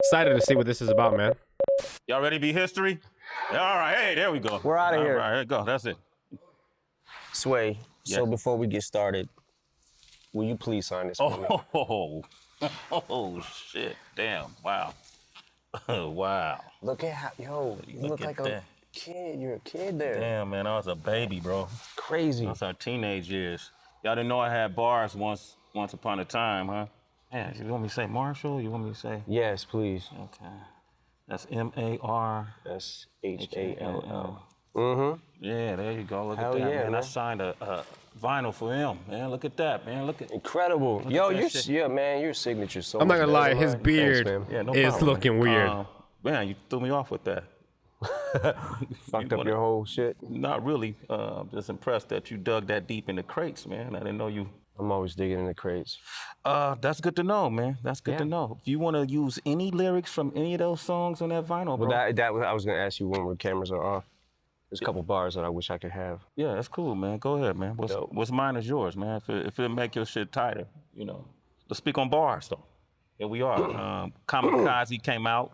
Excited to see what this is about, man. Y'all ready to be history? All right, hey, there we go. We're outta here. All right, here we go. That's it. Sway, Yes. so before we get started, will you please sign this for me? Oh, shit. Damn. Wow. Wow. Look at how, yo, you look at like a that. kid. You're a kid there. Damn, man, I was a baby, bro. Crazy. That's our teenage years. Y'all didn't know I had bars once upon a time, huh? Yeah, you want me to say Marshall? You want me to say? Yes, please. Okay. That's M-A-R. That's H-A-L-L. Yeah, there you go. Look Hell at that, yeah, man. I man. signed a vinyl for him, man. Look at that, man. Look at Incredible. Yo, that you're, shit. yeah, man, your signature's so I'm not much gonna better. lie, his beard Thanks, man. Yeah, no is problem, looking weird. Man, you threw me off with that. Fucked up your whole shit. Not really. Just impressed that you dug that deep in the crates, man. I didn't know you. I'm always digging in the crates. That's good to know, man. That's good to Yeah. know. If you want to use any lyrics from any of those songs on that vinyl, bro. Well, I was gonna ask you when the cameras are off. There's a couple bars that I wish I could have. Yeah, that's cool, man. Go ahead, man. Dope. What's mine is yours, man. If it make your shit tighter, you know. Let's speak on bars, though. Here we are. Kamikaze came out.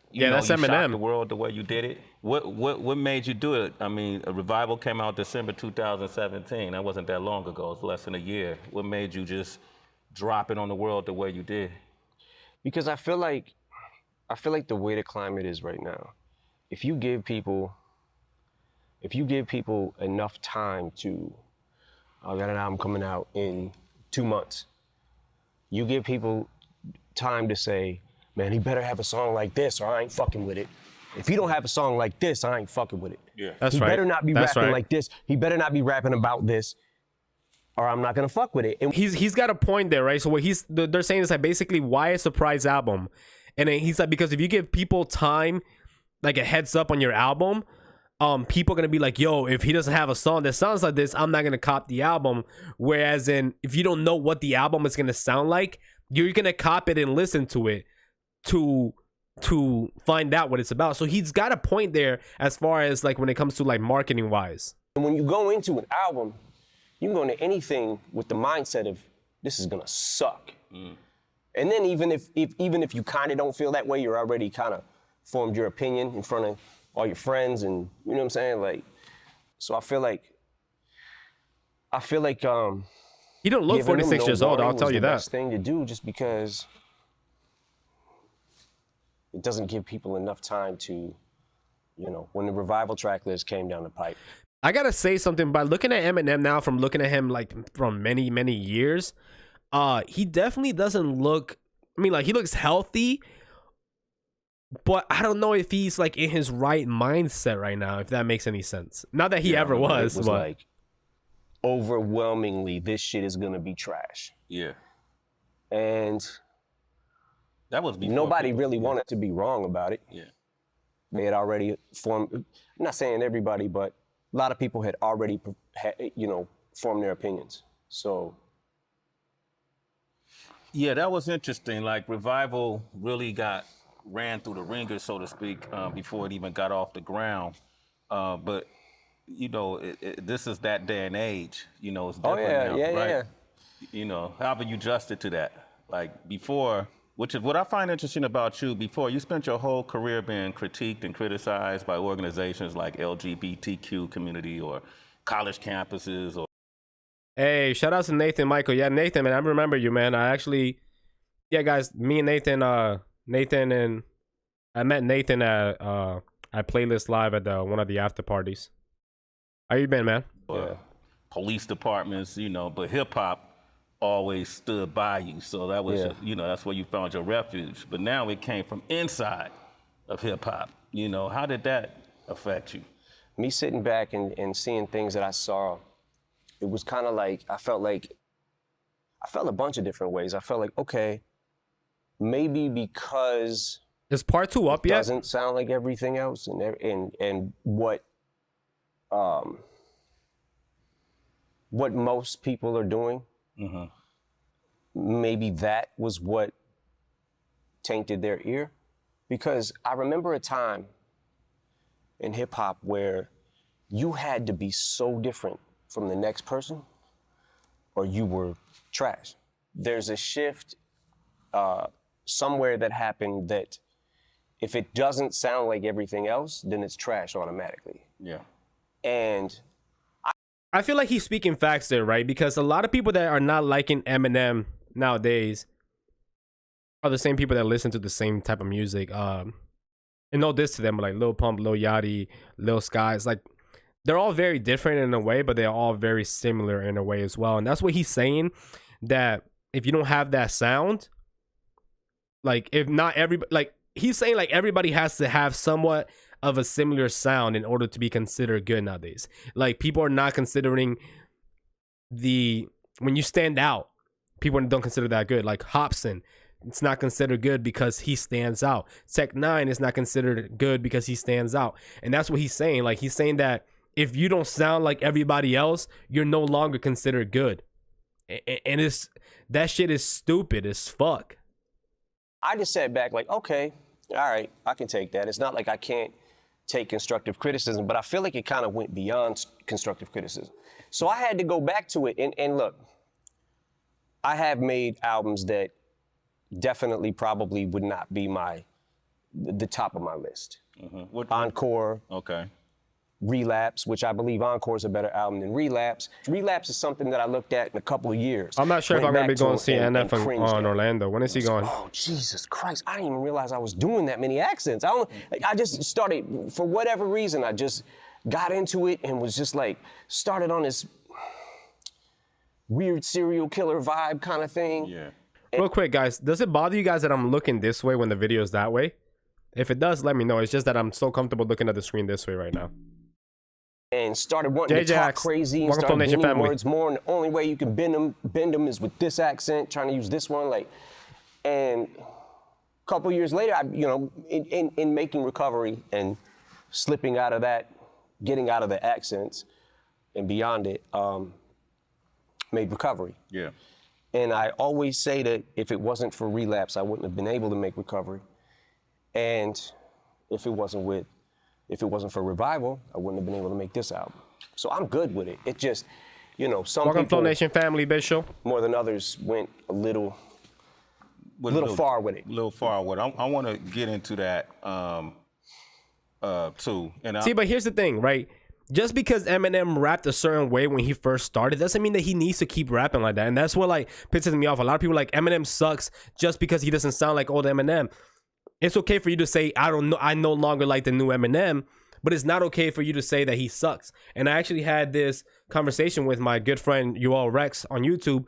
Yeah, that's you shocked Eminem. the world the way you did it. What made you do it? I mean, a Revival came out December 2017. That wasn't that long ago. It was less than a year. What made you just drop it on the world the way you did? Because I feel like the way the climate is right now, if you give people enough time to, I got an album coming out in 2 months. You give people time to say, man, he better have a song like this or I ain't fucking with it. If he don't have a song like this, I ain't fucking with it. Yeah. That's He right. better not be That's rapping right. like this. He better not be rapping about this or I'm not gonna fuck with it. And He's got a point there, right? So what they're saying is like basically why a surprise album, and then he's like because if you give people time, like a heads up on your album, people are gonna be like, yo, if he doesn't have a song that sounds like this, I'm not gonna cop the album. Whereas if you don't know what the album is gonna sound like, you're gonna cop it and listen to it to find out what it's about. So he's got a point there as far as like when it comes to like marketing wise. when you go into an album, you can go into anything with the mindset of this is gonna suck. And then even if you kind of don't feel that way, you're already kind of formed your opinion in front of all your friends, and you know what I'm saying? Like, so I feel like He don't look giving them 46 no years old, I'll warning tell was you the that. best thing to do, just because it doesn't give people enough time to, you know, when the Revival track list came down the pipe. I gotta say something by looking at Eminem now, from looking at him like from many years, he definitely doesn't look. I mean, like he looks healthy, but I don't know if he's like in his right mindset right now. If that makes any sense. Not that he ever It was, was but like overwhelmingly, this shit is gonna be trash, Yeah. and That was before nobody people- really wanted to be wrong about it. Yeah. They had already formed. I'm not saying everybody, but a lot of people had already, formed their opinions. So Yeah, that was interesting. Like Revival really ran through the ringer, so to speak, before it even got off the ground. But you know, this is that day and age. You know, it's different now, right? yeah. You know, how have you adjusted to that? Like before, which is what I find interesting about you. Before, you spent your whole career being critiqued and criticized by organizations like LGBTQ community or college campuses or. hey, shout out to Nathan Michael. Yeah, Nathan, man, I remember you, man. Yeah, guys, me and Nathan and I met Nathan at Playlist Live at one of the after parties. How you been, man? Police departments, you know, but hip hop always stood by you. So that was, that's where you found your refuge. But now it came from inside of hip hop. You know, how did that affect you? Me sitting back and seeing things that I saw, it was kind of like, I felt a bunch of different ways. I felt like, okay, maybe because Is part 2 up it yet? doesn't sound like everything else, and what most people are doing, maybe that was what tainted their ear. Because I remember a time in hip hop where you had to be so different from the next person or you were trash. There's a shift somewhere that happened that if it doesn't sound like everything else, then it's trash automatically. Yeah. And I feel like he's speaking facts there, right? Because a lot of people that are not liking Eminem nowadays are the same people that listen to the same type of music. And no diss to them, but like Lil Pump, Lil Yachty, Lil Skies, like they're all very different in a way, but they're all very similar in a way as well. And that's what he's saying, that if you don't have that sound, like if not everybody, like he's saying like everybody has to have somewhat of a similar sound in order to be considered good nowadays. Like people are not considering when you stand out, people don't consider that good. Like Hobson, it's not considered good because he stands out. Tech 9 is not considered good because he stands out. And that's what he's saying. Like he's saying that if you don't sound like everybody else, you're no longer considered good. And that shit is stupid as fuck. I just sat back like, okay, all right, I can take that. It's not like I can't take constructive criticism, but I feel like it kind of went beyond constructive criticism. So I had to go back to it. And look, I have made albums that definitely probably would not be the top of my list. Mm-hmm. Encore. Okay. Relapse, which I believe Encore is a better album than Relapse. Relapse is something that I looked at in a couple of years. I'm not sure if I'm going to be going to see NF on Orlando. When is he going? Oh, Jesus Christ. I didn't even realize I was doing that many accents. I just started, for whatever reason, I just got into it and was just like, started on this weird serial killer vibe kind of thing. Yeah. Real quick, guys, does it bother you guys that I'm looking this way when the video is that way? If it does, let me know. It's just that I'm so comfortable looking at the screen this way right now. And started wanting to talk crazy and started bending words more. And the only way you can bend them is with this accent, trying to use this one. And a couple years later, in making recovery and slipping out of that, getting out of the accents and beyond it, made recovery. Yeah. And I always say that if it wasn't for Relapse, I wouldn't have been able to make recovery. And if it wasn't for Revival, I wouldn't have been able to make this album. So I'm good with it. It just, some Welcome people, Flow Nation family, Bishop. more than others, went a little far with it. A little far with it. I want to get into that too. And See, but here's the thing, right? Just because Eminem rapped a certain way when he first started doesn't mean that he needs to keep rapping like that. And that's what pisses me off. A lot of people like Eminem sucks just because he doesn't sound like old Eminem. It's okay for you to say, I no longer like the new Eminem, but it's not okay for you to say that he sucks. And I actually had this conversation with my good friend UL Rex on YouTube.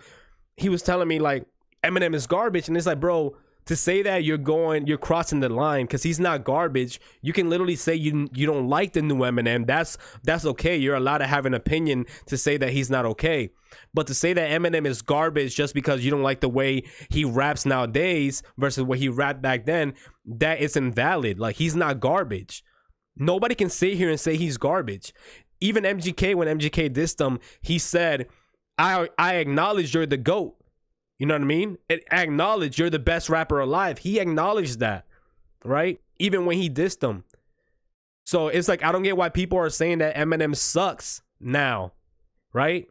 He was telling me like Eminem is garbage, and it's like, bro, to say that you're crossing the line because he's not garbage. You can literally say you don't like the new Eminem. That's okay. You're allowed to have an opinion to say that he's not okay. But to say that Eminem is garbage just because you don't like the way he raps nowadays versus what he rapped back then, that is invalid. Like, he's not garbage. Nobody can sit here and say he's garbage. Even MGK, when MGK dissed him, he said, I acknowledge you're the GOAT. You know what I mean? I acknowledge you're the best rapper alive. He acknowledged that, right? Even when he dissed him. So it's like, I don't get why people are saying that Eminem sucks now, right?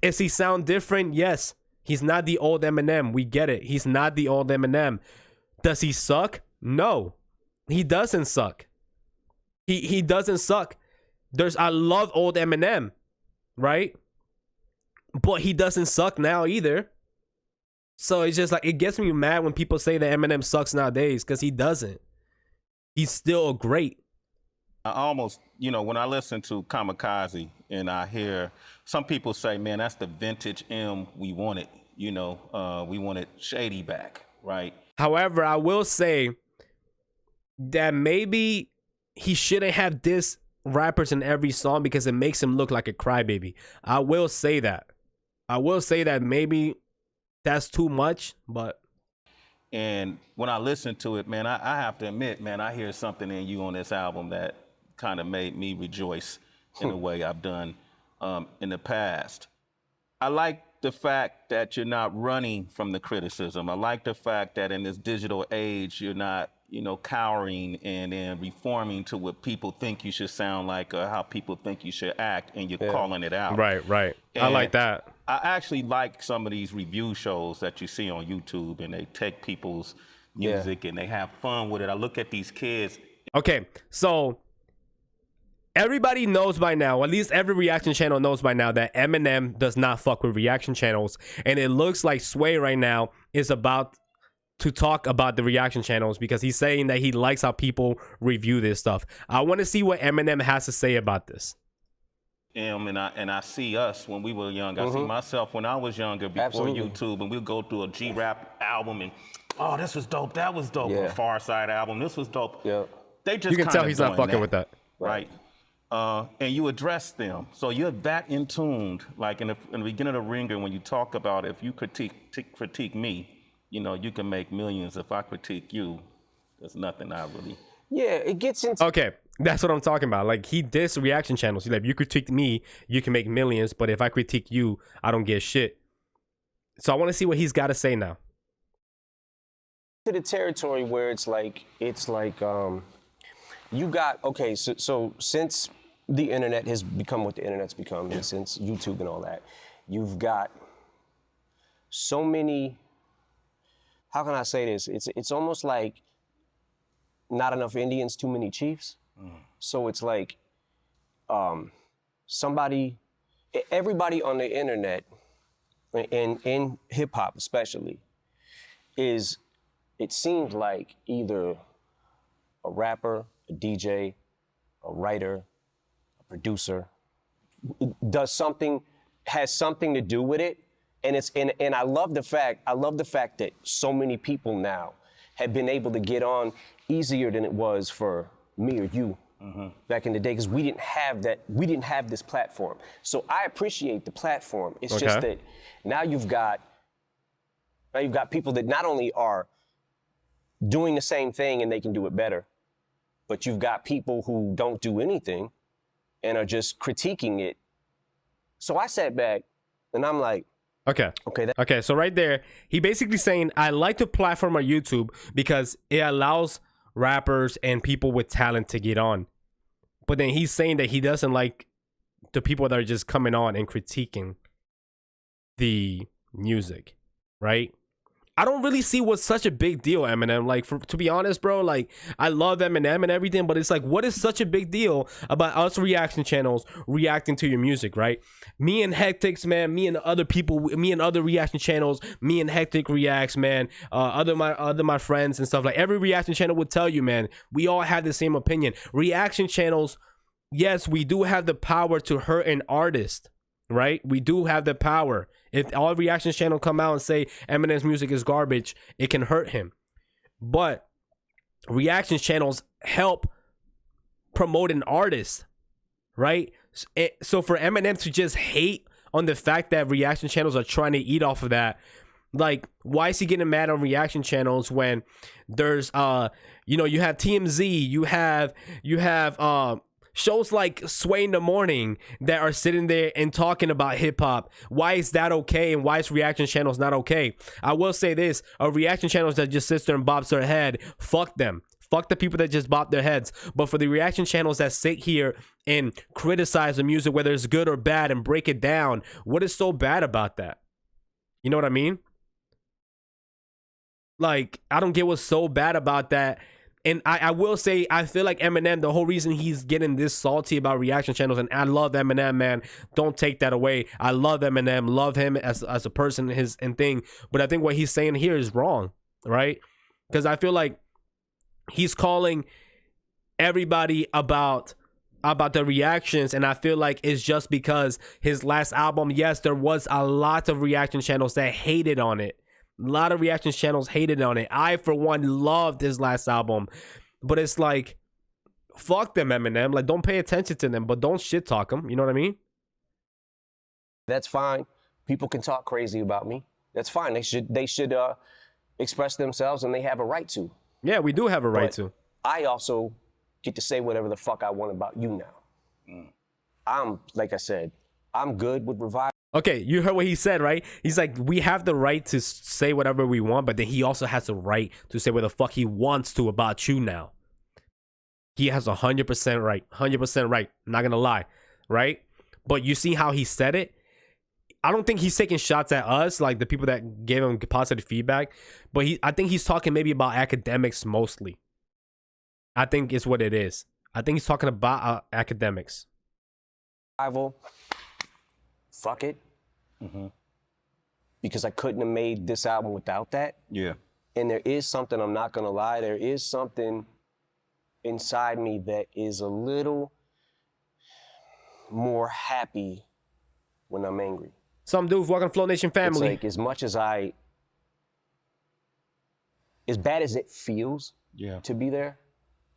Does he sound different? Yes. He's not the old Eminem. We get it. He's not the old Eminem. Does he suck? No. He doesn't suck. He doesn't suck. I love old Eminem, right? But he doesn't suck now either. So it's just like, it gets me mad when people say that Eminem sucks nowadays, because he doesn't. He's still great. I almost, when I listen to Kamikaze and I hear some people say, man, that's the vintage M we wanted. We wanted Shady back, right? However, I will say that maybe he shouldn't have dissed rappers in every song because it makes him look like a crybaby. I will say that. Maybe that's too much, but. And when I listen to it, man, I have to admit, man, I hear something in you on this album that kind of made me rejoice in a way I've done in the past. I like the fact that you're not running from the criticism. I like the fact that in this digital age, you're not, cowering and then reforming to what people think you should sound like or how people think you should act, and you're calling it out. Right. I like that. I actually like some of these review shows that you see on YouTube, and they take people's music and they have fun with it. I look at these kids. Okay, so everybody knows by now, at least every reaction channel knows by now, that Eminem does not fuck with reaction channels. And it looks like Sway right now is about to talk about the reaction channels because he's saying that he likes how people review this stuff. I want to see what Eminem has to say about this. And I see us when we were young. I see myself when I was younger before YouTube, and we'll go through a G-Rap album and, oh, this was dope, that was dope. A Far Side album, this was dope. Yeah. They just You can tell he's not fucking with that. Right. And you address them. So you're that in tuned, like in the beginning of the Ringer, when you talk about if you critique me, you know, you can make millions. If I critique you, there's nothing I really. Yeah, it gets into. Okay, that's what I'm talking about. Like, he dissed reaction channels. He's like, if you critique me, you can make millions, but if I critique you, I don't get shit. So I want to see what he's got to say now. To the territory where it's like you got, okay, so since the internet has become what the internet's become, and since YouTube and all that, you've got so many, how can I say this? It's almost like not enough Indians, too many chiefs. So it's like everybody on the internet, and in hip hop especially, is, it seems like either a rapper, a DJ, a writer, a producer, has something to do with it. And I love the fact that so many people now have been able to get on easier than it was for me or you back in the day, because we didn't have this platform. So I appreciate the platform. It's just that now you've got people that not only are doing the same thing and they can do it better, but you've got people who don't do anything and are just critiquing it. So I sat back and I'm like, okay. So right there, he basically saying, I like the platform on YouTube because it allows rappers and people with talent to get on. But then he's saying that he doesn't like the people that are just coming on and critiquing the music, right? I don't really see what's such a big deal, Eminem. Like, to be honest, bro, like, I love Eminem and everything, but it's like, what is such a big deal about us reaction channels reacting to your music, right? Me and Hectic's, man, me and other people, me and other reaction channels, me and Hectic reacts, man, other my friends and stuff. Like, every reaction channel would tell you, man, we all have the same opinion. Reaction channels, yes, we do have the power to hurt an artist, right? We do have the power. If all reaction channel come out and say Eminem's music is garbage, it can hurt him. But reaction channels help promote an artist, right? So for Eminem to just hate on the fact that reaction channels are trying to eat off of that, like, why is he getting mad on reaction channels when there's you have TMZ, you have shows like Sway in the Morning that are sitting there and talking about hip hop? Why is that okay, and why is reaction channels not okay? I will say this: a reaction channels that just sits there and bobs their head, fuck them. Fuck the people that just bop their heads. But for the reaction channels that sit here and criticize the music, whether it's good or bad, and break it down, what is so bad about that? You know what I mean? Like, I don't get what's so bad about that. And I will say, I feel like Eminem, the whole reason he's getting this salty about reaction channels, and I love Eminem, man, don't take that away. I love Eminem, love him as a person, and thing. But I think what he's saying here is wrong, right? Because I feel like he's calling everybody about the reactions, and I feel like it's just because his last album, yes, there was a lot of reaction channels that hated on it. A lot of reaction channels hated on it. I, for one, loved his last album. But it's like, fuck them, Eminem. Like, don't pay attention to them, but don't shit talk them. You know what I mean? That's fine. People can talk crazy about me. That's fine. They should express themselves, and they have a right to. Yeah, we do have a right to. I also get to say whatever the fuck I want about you now. I'm, like I said, I'm good with revival. Okay, you heard what he said, right? He's like, we have the right to say whatever we want, but then he also has the right to say what the fuck he wants to about you now. He has 100% right. 100% right. I'm not gonna lie, right? But you see how he said it? I don't think he's taking shots at us, like the people that gave him positive feedback. But I think he's talking maybe about academics mostly. I think it's what it is. I think he's talking about academics. Rival. Fuck it. Because I couldn't have made this album without that. Yeah. And there is something, I'm not gonna lie, there is something inside me that is a little more happy when I'm angry. Some dude, welcome to Flow Nation family. It's like as much as as bad as it feels to be there,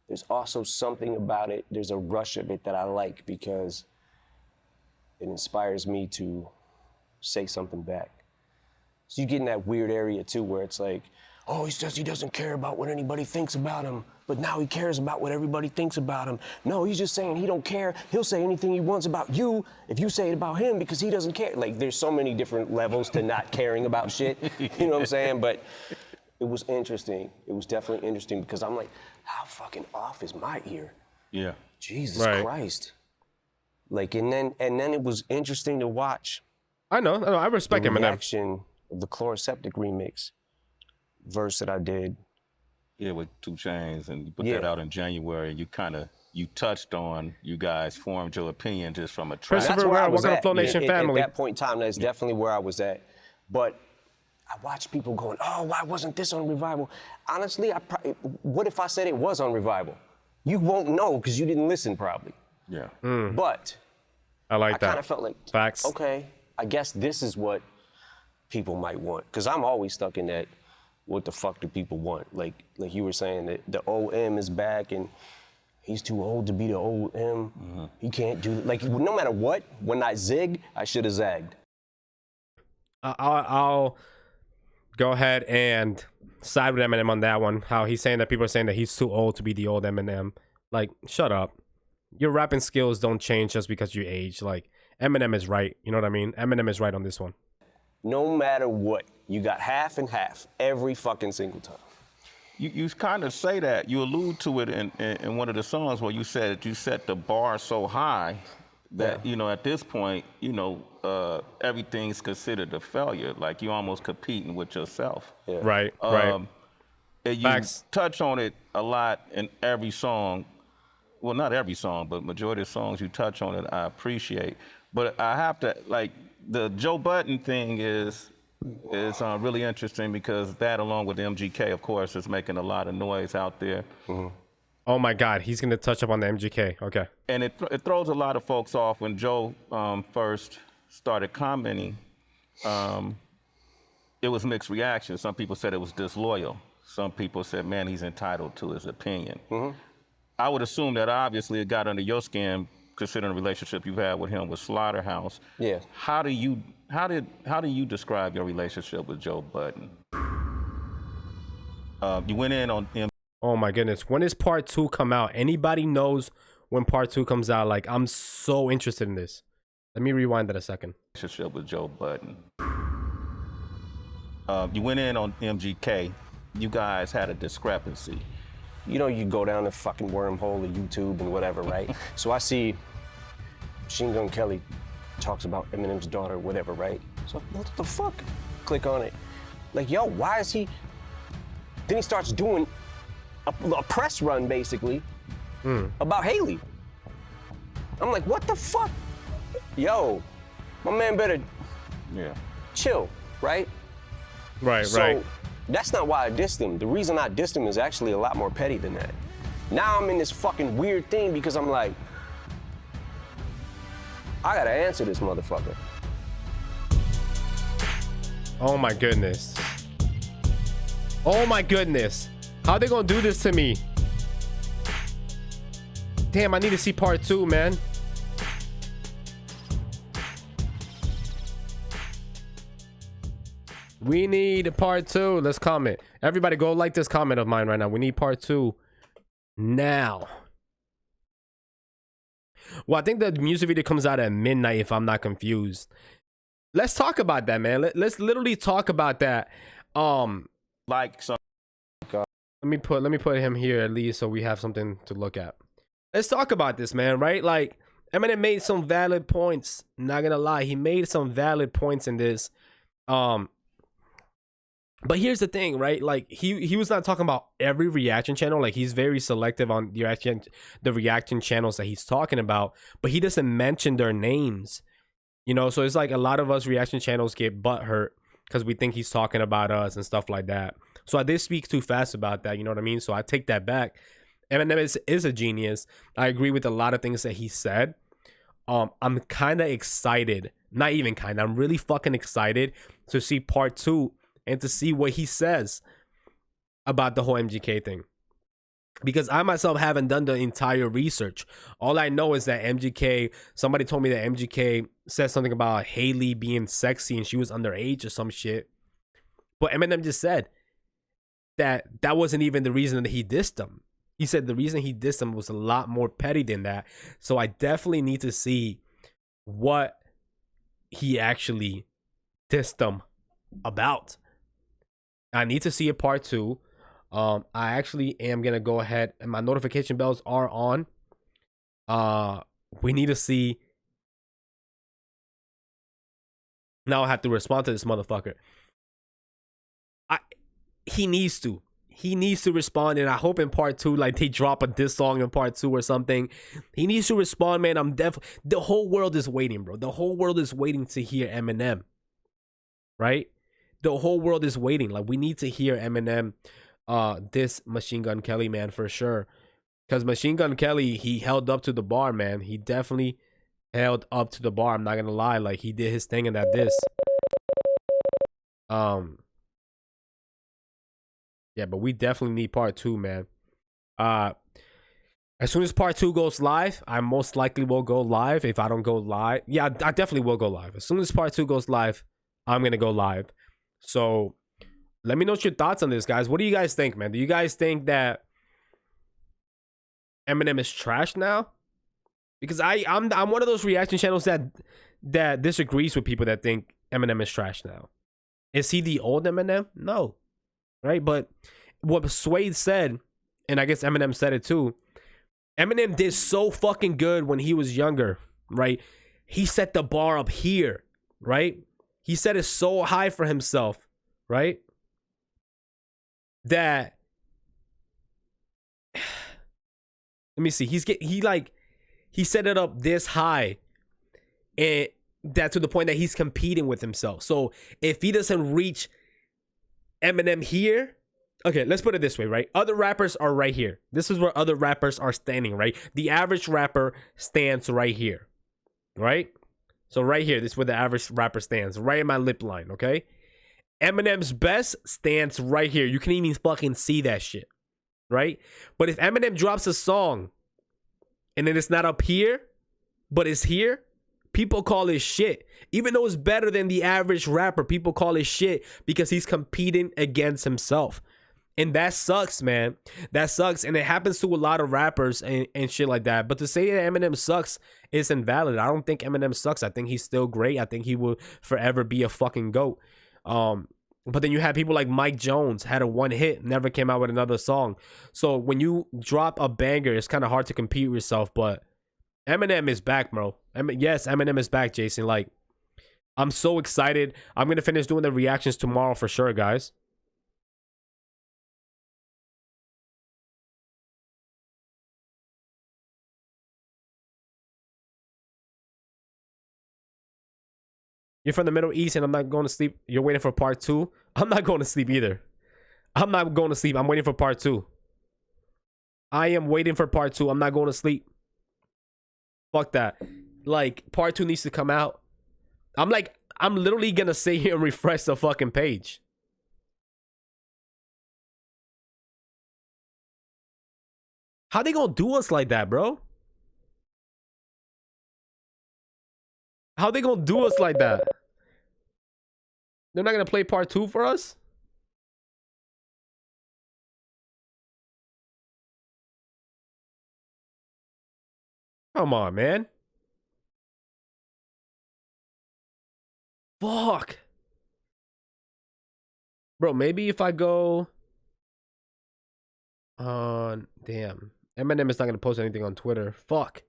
there's also something about it, there's a rush of it that I like because it inspires me to say something back. So you get in that weird area too where it's like, oh, he says he doesn't care about what anybody thinks about him, but now he cares about what everybody thinks about him. No, he's just saying he don't care. He'll say anything he wants about you if you say it about him because he doesn't care. Like, there's so many different levels to not caring about shit. You know what I'm saying? But it was interesting. It was definitely interesting because I'm like, how fucking off is my ear? Yeah. Jesus Christ. Like, and then it was interesting to watch. I know. I respect the Eminem. reaction of the Chloroseptic remix verse that I did. Yeah, with 2 Chainz, and you put that out in January. You touched on, you guys formed your opinion just from a track. Christopher, welcome to Flow Nation family. At that point in time, that's definitely where I was at. But I watched people going, oh, why wasn't this on Revival? Honestly, what if I said it was on Revival? You won't know because you didn't listen probably. Yeah. But I kind of felt like, facts. Okay, I guess this is what people might want. Because I'm always stuck in that, what the fuck do people want? Like you were saying, that the old M is back and he's too old to be the old M. He can't do, like, no matter what, when I zig, I should have zagged. I'll go ahead and side with Eminem on that one. How he's saying that people are saying that he's too old to be the old Eminem. Like, shut up. Your rapping skills don't change just because you age. Like, Eminem is right. You know what I mean? Eminem is right on this one. No matter what, you got half and half every fucking single time. You kind of say that. You allude to it in one of the songs where you said that you set the bar so high that, you know, at this point, you know, everything's considered a failure. Like, you're almost competing with yourself. Yeah. Right, right. And you touch on it a lot in every song. Well, not every song, but majority of songs you touch on it, I appreciate. But I have to, like, the Joe Budden thing is really interesting because that, along with MGK, of course, is making a lot of noise out there. Oh my God, he's gonna touch up on the MGK. Okay. And it throws a lot of folks off when Joe first started commenting. It was mixed reaction. Some people said it was disloyal. Some people said, man, he's entitled to his opinion. I would assume that obviously it got under your skin, considering the relationship you've had with him with Slaughterhouse. Yeah. How do you describe your relationship with Joe Budden? You went in on him. Oh my goodness. When does part 2 come out? Anybody knows when part 2 comes out? Like, I'm so interested in this. Let me rewind that a second. Relationship with Joe Budden. You went in on MGK. You guys had a discrepancy. You know, you go down the fucking wormhole of YouTube and whatever, right? So I see Machine Gun Kelly talks about Eminem's daughter, whatever, right? So what the fuck? Click on it. Like, yo, why is he? Then he starts doing a press run, basically, about Haley. I'm like, what the fuck? Yo, my man better chill, right? Right, so, that's not why I dissed him. The reason I dissed him is actually a lot more petty than that. Now I'm in this fucking weird thing because I'm like, I gotta answer this motherfucker. Oh my goodness. Oh my goodness. How they gonna do this to me? Damn, I need to see part 2, man. We need part 2. Let's comment. Everybody go like this comment of mine right now. We need part 2 now. Well, I think the music video comes out at midnight if I'm not confused. Let's talk about that, man. Let's literally talk about that. Like some. Let me put him here at least so we have something to look at. Let's talk about this, man, right? Like, Eminem made some valid points. Not gonna lie, he made some valid points in this. But here's the thing, right? Like he was not talking about every reaction channel. Like he's very selective on the reaction channels that he's talking about, but he doesn't mention their names. You know, so it's like a lot of us reaction channels get butthurt because we think he's talking about us and stuff like that. So I did speak too fast about that, you know what I mean? So I take that back. Eminem is a genius. I agree with a lot of things that he said. I'm kind of excited. Not even kind of. I'm really fucking excited to see part 2 and to see what he says about the whole MGK thing. Because I myself haven't done the entire research. All I know is that MGK, somebody told me that MGK said something about Haley being sexy and she was underage or some shit. But Eminem just said that wasn't even the reason that he dissed him. He said the reason he dissed him was a lot more petty than that. So I definitely need to see what he actually dissed him about. I need to see a part 2. I actually am gonna go ahead and my notification bells are on. We need to see. Now I have to respond to this motherfucker. He needs to respond, and I hope in part 2, like they drop a diss song in part 2 or something. He needs to respond, man. The whole world is waiting, bro. The whole world is waiting to hear Eminem. Right? The whole world is waiting. Like we need to hear Eminem diss Machine Gun Kelly, man, for sure. Because Machine Gun Kelly, he held up to the bar, man. He definitely held up to the bar. I'm not gonna lie. Like he did his thing in that diss. Yeah, but we definitely need part 2, man. As soon as part 2 goes live, I most likely will go live. If I don't go live, yeah, I definitely will go live. As soon as part 2 goes live, I'm gonna go live. So let me know your thoughts on this, guys. What do you guys think, man? Do you guys think that Eminem is trash now? Because I'm one of those reaction channels that disagrees with people that think Eminem is trash now. Is he the old Eminem? No. Right? But what Suede said, and I guess Eminem said it too, Eminem did so fucking good when he was younger, right? He set the bar up here, right? He set it so high for himself, right? That let me see. He set it up this high, and that to the point that he's competing with himself. So if he doesn't reach Eminem here, okay, let's put it this way, right? Other rappers are right here. This is where other rappers are standing, right? The average rapper stands right here, right? So right here, this is where the average rapper stands, right in my lip line, okay? Eminem's best stands right here. You can even fucking see that shit, right? But if Eminem drops a song and then it's not up here, but it's here, people call it shit. Even though it's better than the average rapper, people call it shit because he's competing against himself. And that sucks, man. That sucks. And it happens to a lot of rappers and shit like that. But to say that Eminem sucks is invalid. I don't think Eminem sucks. I think he's still great. I think he will forever be a fucking GOAT. But then you have people like Mike Jones, had a one hit, never came out with another song. So when you drop a banger, it's kind of hard to compete with yourself. But Eminem is back, bro. Yes, Eminem is back, Jason. Like, I'm so excited. I'm going to finish doing the reactions tomorrow for sure, guys. You're from the Middle East and I'm not going to sleep. You're waiting for part 2? I'm not going to sleep either. I'm not going to sleep. I'm waiting for part 2. I am waiting for part 2. I'm not going to sleep. Fuck that. Like, part 2 needs to come out. I'm literally going to sit here and refresh the fucking page. How they going to do us like that, bro? How they gonna do us like that? They're not gonna play part 2 for us? Come on, man. Fuck. Bro, maybe if I go on... Damn. Eminem is not gonna post anything on Twitter. Fuck.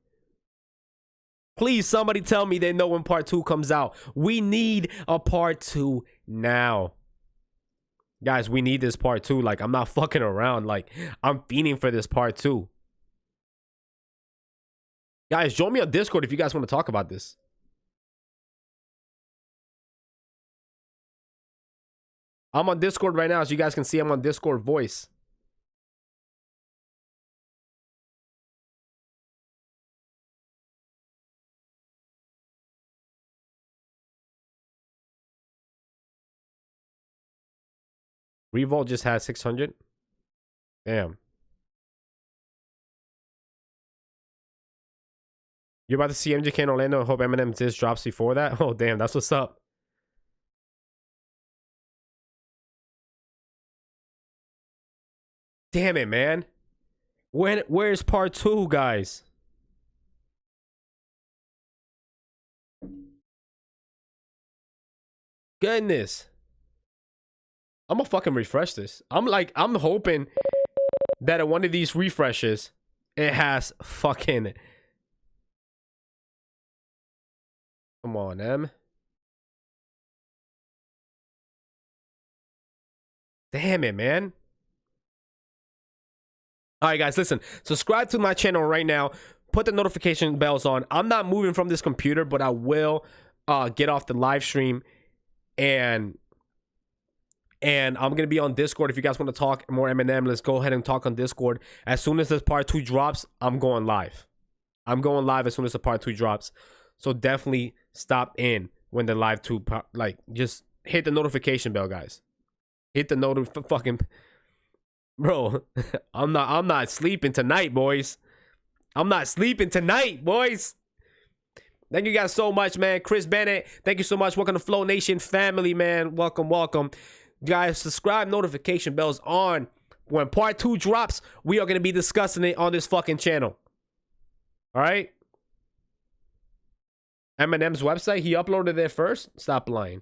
Please, somebody tell me they know when part 2 comes out. We need a part 2 now. Guys, we need this part 2. Like, I'm not fucking around. Like, I'm fiending for this part 2. Guys, join me on Discord if you guys want to talk about this. I'm on Discord right now. As you guys can see, I'm on Discord voice. Revolt just has 600. Damn. You're about to see MJK in Orlando and hope Eminem disc drops before that? Oh, damn. That's what's up. Damn it, man. Where's part 2, guys? Goodness. I'm gonna fucking refresh this. I'm hoping that at one of these refreshes, it has fucking... Come on, Em. Damn it, man. All right, guys, listen. Subscribe to my channel right now. Put the notification bells on. I'm not moving from this computer, but I will get off the live stream and I'm gonna be on Discord. If you guys want to talk more Eminem, let's go ahead and talk on Discord. As soon as this part 2 drops, I'm going live. I'm going live as soon as the part 2 drops. So definitely stop in when the live 2 like just hit the notification bell, guys. Hit the fucking bro. I'm not sleeping tonight, boys. I'm not sleeping tonight, boys. Thank you guys so much, man. Chris Bennett, thank you so much. Welcome to Flow Nation family, man. Welcome, welcome. Guys, subscribe, notification bells on. When part 2 drops, we are going to be discussing it on this fucking channel. All right? Eminem's website, he uploaded it first. Stop lying.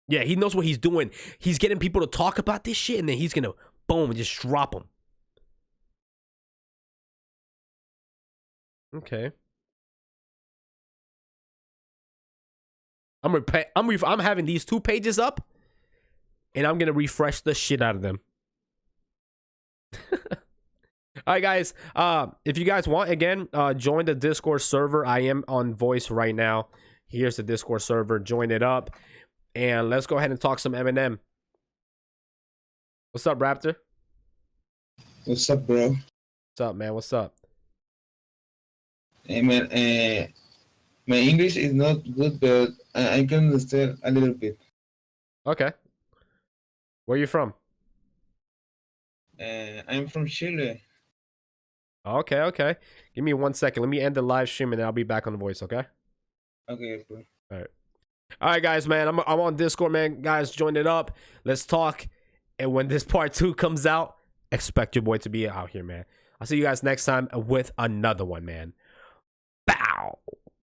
Yeah, he knows what he's doing. He's getting people to talk about this shit, and then he's going to, boom, just drop them. Okay. I'm having these 2 pages up, and I'm gonna refresh the shit out of them. All right, guys. If you guys want, again, join the Discord server. I am on voice right now. Here's the Discord server. Join it up, and let's go ahead and talk some Eminem. What's up, Raptor? What's up, bro? What's up, man? What's up? Hey, man, my English is not good, but I can understand a little bit. Okay. Where you from? I'm from Chile. Okay, okay. Give me 1 second. Let me end the live stream, and then I'll be back on the voice, okay? Okay, bro. All right. All right, guys, man. I'm on Discord, man. Guys, join it up. Let's talk. And when this part 2 comes out, expect your boy to be out here, man. I'll see you guys next time with another one, man.